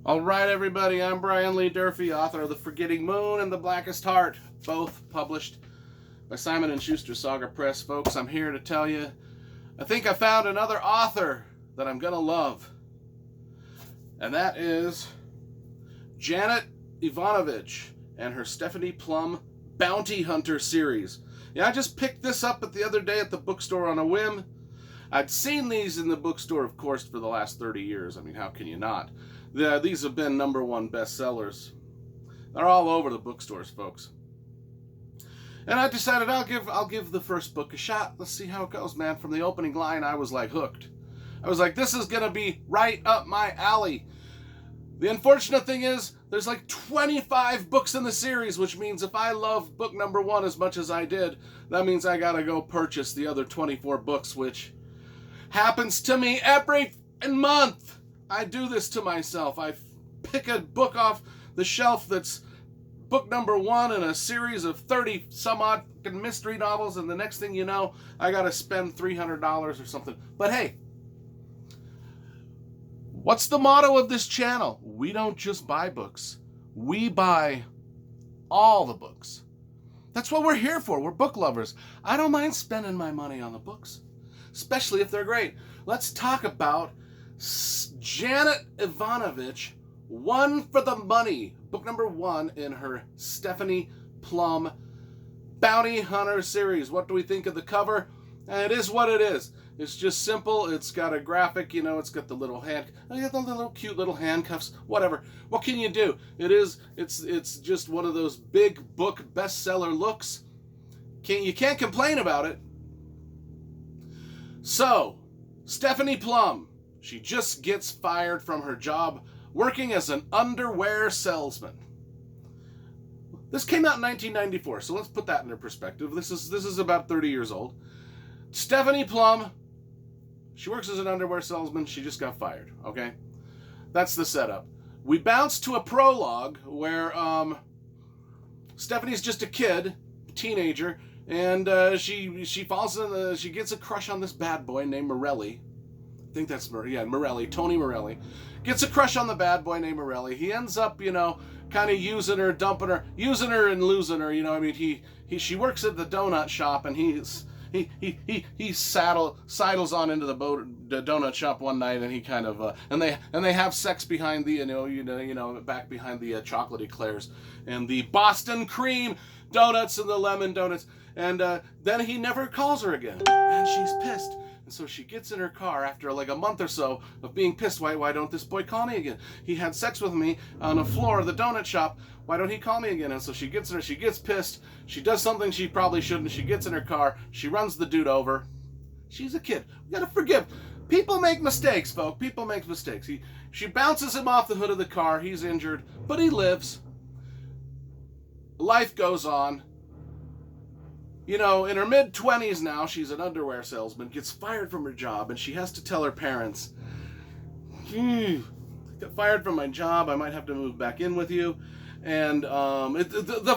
All right, everybody, I'm Brian Lee Durfee, author of The Forgetting Moon and The Blackest Heart, both published by Simon & Schuster Saga Press. Folks, I'm here to tell you, I think I found another author that I'm going to love, and that is Janet Evanovich and her Stephanie Plum Bounty Hunter series. Yeah, I just picked this up the other day at the bookstore on a whim. I'd seen these in the bookstore, of course, for the last 30 years. I mean, how can you not? These have been #1 bestsellers. They're all over the bookstores, folks. And I decided I'll give the first book a shot. Let's see how it goes, man. From the opening line, I was like hooked. I was like, this is gonna be right up my alley. The unfortunate thing is, there's like 25 books in the series, which means if I love book #1 as much as I did, that means I gotta go purchase the other 24 books, which happens to me every month. I do this to myself. I pick a book off the shelf that's book #1 in a series of 30 some odd mystery novels, and the next thing you know, I gotta spend $300 or something. But hey, what's the motto of this channel? We don't just buy books. We buy all the books. That's what we're here for. We're book lovers. I don't mind spending my money on the books, especially if they're great. Let's talk about Janet Evanovich, One for the Money, book #1 in her Stephanie Plum Bounty Hunter series. What do we think of the cover? It is what it is. It's just simple. It's got a graphic, it's got the little cute little handcuffs, whatever. What can you do? It's just one of those big book bestseller looks. You can't complain about it. So, Stephanie Plum, she just gets fired from her job working as an underwear salesman. This came out in 1994, so let's put that into perspective. This is about 30 years old. Stephanie Plum, she works as an underwear salesman. She just got fired, okay? That's the setup. We bounce to a prologue where Stephanie's just a kid, teenager, and she falls in she gets a crush on this bad boy named Morelli. I think that's Morelli, Tony Morelli. Gets a crush on the bad boy named Morelli. He ends up, kind of using her, dumping her, using her and losing her. She works at the donut shop, and he sidles on into the donut shop one night, and he kind of and they have sex behind the back behind the chocolate eclairs and the Boston cream donuts and the lemon donuts, and then he never calls her again, and she's pissed. And so she gets in her car after like a month or so of being pissed. Why don't this boy call me again? He had sex with me on the floor of the donut shop. Why don't he call me again? And so she gets in her, she gets pissed. She does something she probably shouldn't. She gets in her car. She runs the dude over. She's a kid. We gotta forgive. People make mistakes, folks. People make mistakes. She bounces him off the hood of the car. He's injured, but he lives. Life goes on. In her mid-20s now, she's an underwear salesman, gets fired from her job, and she has to tell her parents, got fired from my job, I might have to move back in with you. And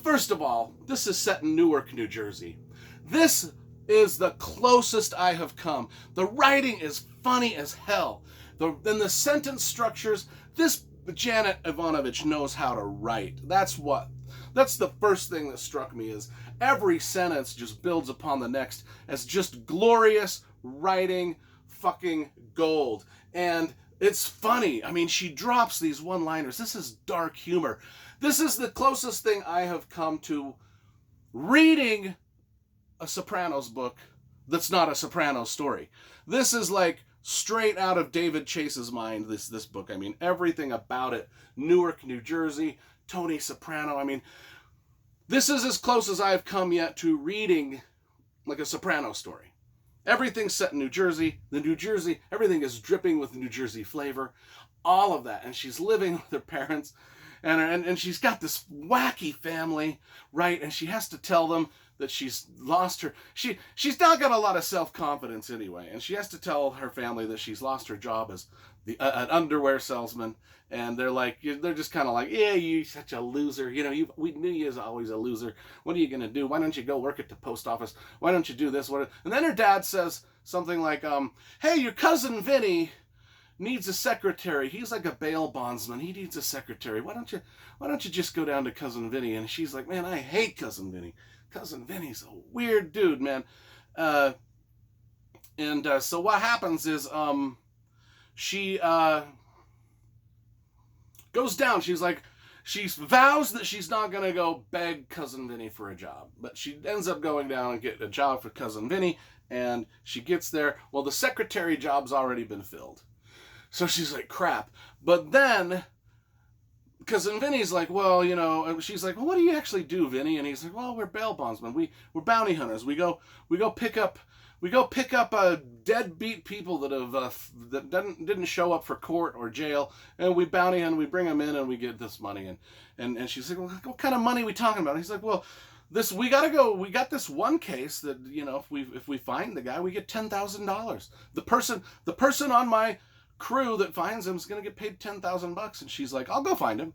first of all, this is set in Newark, New Jersey. This is the closest I have come. The writing is funny as hell. Then the sentence structures, this Janet Evanovich knows how to write. That's the first thing that struck me, is every sentence just builds upon the next as just glorious writing, fucking gold. And it's funny. I mean, she drops these one-liners. This is dark humor. This is the closest thing I have come to reading a Sopranos book that's not a Sopranos story. This is like straight out of David Chase's mind, this book. I mean, everything about it. Newark, New Jersey, Tony Soprano. I mean, this is as close as I've come yet to reading like a Soprano story. Everything's set in New Jersey. Everything is dripping with New Jersey flavor. All of that. And she's living with her parents. And she's got this wacky family, right? And she has to tell them that she's lost her... She's not got a lot of self-confidence anyway. And she has to tell her family that she's lost her job as an underwear salesman. And they're just kind of like, yeah, you're such a loser. We knew you was always a loser. What are you going to do? Why don't you go work at the post office? Why don't you do this? And then her dad says something like, hey, your cousin Vinny needs a secretary. He's like a bail bondsman. He needs a secretary. Why don't you just go down to Cousin Vinny? And she's like, man, I hate Cousin Vinny. Cousin Vinny's a weird dude, man. So what happens is she goes down. She vows that she's not going to go beg Cousin Vinny for a job. But she ends up going down and getting a job for Cousin Vinny. And she gets there. Well, the secretary job's already been filled. So she's like, crap. But then Cousin Vinny's like, well, you know, she's like, well, what do you actually do, Vinny? And he's like, well, we're bail bondsmen. We're bounty hunters. We go pick up deadbeat people that have didn't show up for court or jail, and we bounty hunt. We bring them in, and we get this money. And she's like, well, what kind of money are we talking about? And he's like, well, we got this one case that, you know, if we find the guy, we get $10,000. The person on my crew that finds him is gonna get paid $10,000. And she's like, I'll go find him.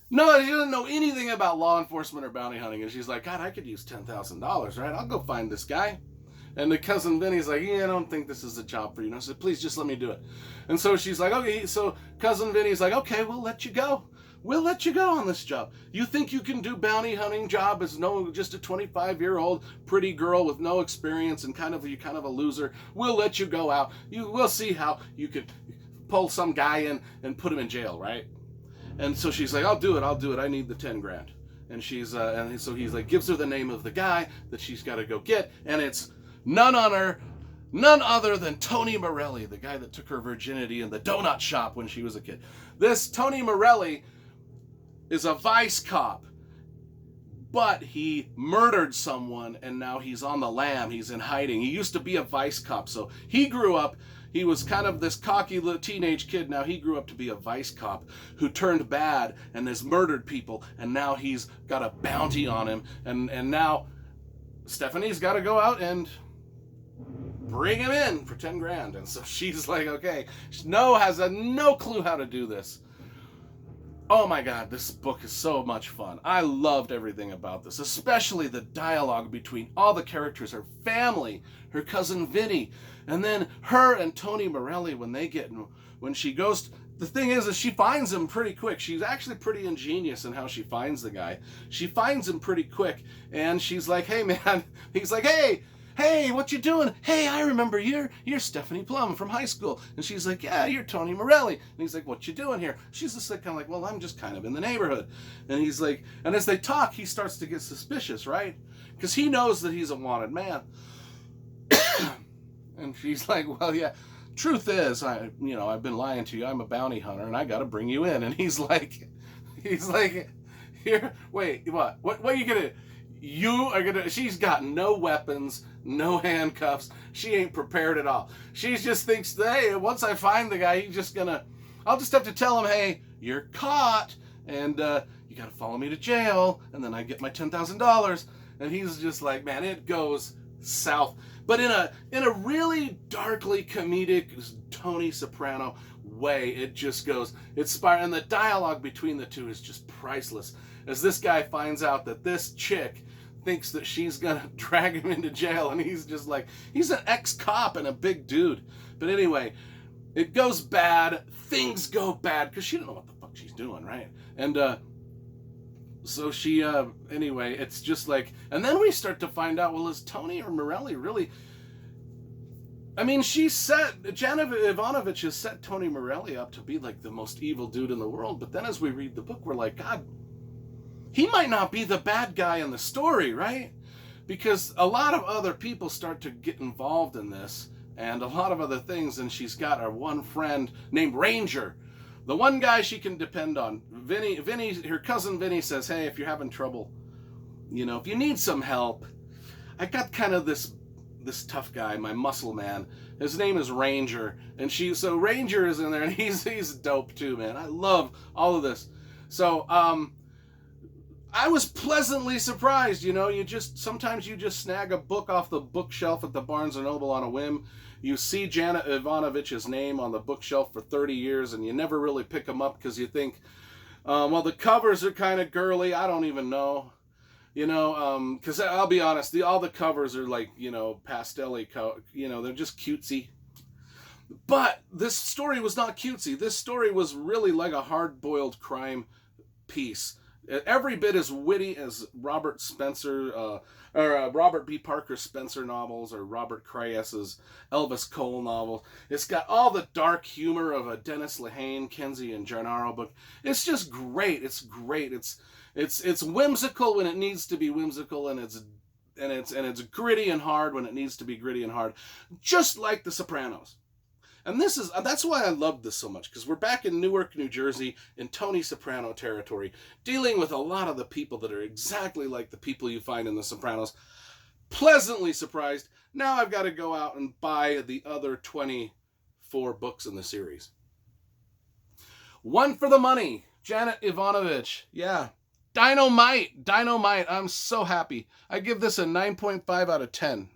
No, she doesn't know anything about law enforcement or bounty hunting. And she's like, God, I could use $10,000, right? I'll go find this guy. And the Cousin Vinny's like, yeah, I don't think this is a job for you. And I said, please just let me do it. And so she's like, okay. So Cousin Vinny's like, okay, we'll let you go. We'll let you go on this job. You think you can do bounty hunting job as just a 25-year-old pretty girl with no experience and you're kind of a loser. We'll let you go out. We'll see how you could pull some guy in and put him in jail, right? And so she's like, I'll do it. I need the 10 grand. And so he's like, gives her the name of the guy that she's got to go get. And it's none other than Tony Morelli, the guy that took her virginity in the donut shop when she was a kid. This Tony Morelli is a vice cop, but he murdered someone and now he's on the lam. He's in hiding. He used to be a vice cop. So he grew up. He was kind of this cocky little teenage kid. Now he grew up to be a vice cop who turned bad and has murdered people. And now he's got a bounty on him. And now Stephanie's got to go out and bring him in for 10 grand. And so she's like, okay. Has no clue how to do this. Oh my God, this book is so much fun. I loved everything about this, especially the dialogue between all the characters, her family, her cousin Vinny, and then her and Tony Morelli when she goes. The thing is she finds him pretty quick. She's actually pretty ingenious in how she finds the guy. She finds him pretty quick, and she's like, hey man, he's like, hey, what you doing? Hey, I remember you're Stephanie Plum from high school. And she's like, yeah, you're Tony Morelli. And he's like, what you doing here? She's just like, kind of like, well, I'm just kind of in the neighborhood. And he's like, and as they talk, he starts to get suspicious, right? Because he knows that he's a wanted man. And she's like, well, yeah, truth is, I've been lying to you. I'm a bounty hunter and I got to bring you in. And he's like, here, wait, what are you going to, she's got no weapons, no handcuffs. She ain't prepared at all. She just thinks, hey, once I find the guy, I'll just have to tell him, hey, you're caught, and you got to follow me to jail, and then I get my $10,000. And he's just like, man, it goes south. But in a really darkly comedic Tony Soprano way, it just goes, and the dialogue between the two is just priceless. As this guy finds out that this chick thinks that she's gonna drag him into jail, and he's just like, he's an ex-cop and a big dude. But anyway, it goes bad. Things go bad because she don't know what the fuck she's doing, right? And so she anyway, it's just like, and then we start to find out, well, is Tony or Morelli really? I mean, Janet Evanovich has set Tony Morelli up to be like the most evil dude in the world. But then as we read the book, we're like, God, he might not be the bad guy in the story, right? Because a lot of other people start to get involved in this and a lot of other things. And she's got her one friend named Ranger, the one guy she can depend on. Vinny, her cousin Vinny says, hey, if you're having trouble, if you need some help, I got kind of this tough guy, my muscle man. His name is Ranger. And so Ranger is in there, and he's dope too, man. I love all of this. So, I was pleasantly surprised, sometimes you just snag a book off the bookshelf at the Barnes & Noble on a whim. You see Janet Evanovich's name on the bookshelf for 30 years and you never really pick them up because you think, well, the covers are kind of girly. I don't even know, because I'll be honest, all the covers are like, pastel-y, they're just cutesy. But this story was not cutesy. This story was really like a hard-boiled crime piece. Every bit as witty as Robert Spencer, or Robert B. Parker Spencer novels, or Robert Craye's Elvis Cole novels. It's got all the dark humor of a Dennis Lehane, Kenzie, and Gennaro book. It's just great. It's great. It's whimsical when it needs to be whimsical, and it's gritty and hard when it needs to be gritty and hard, just like The Sopranos. And that's why I love this so much, because we're back in Newark, New Jersey, in Tony Soprano territory, dealing with a lot of the people that are exactly like the people you find in The Sopranos. Pleasantly surprised. Now I've got to go out and buy the other 24 books in the series. One for the money. Janet Evanovich. Yeah. Dynamite. I'm so happy. I give this a 9.5 out of 10.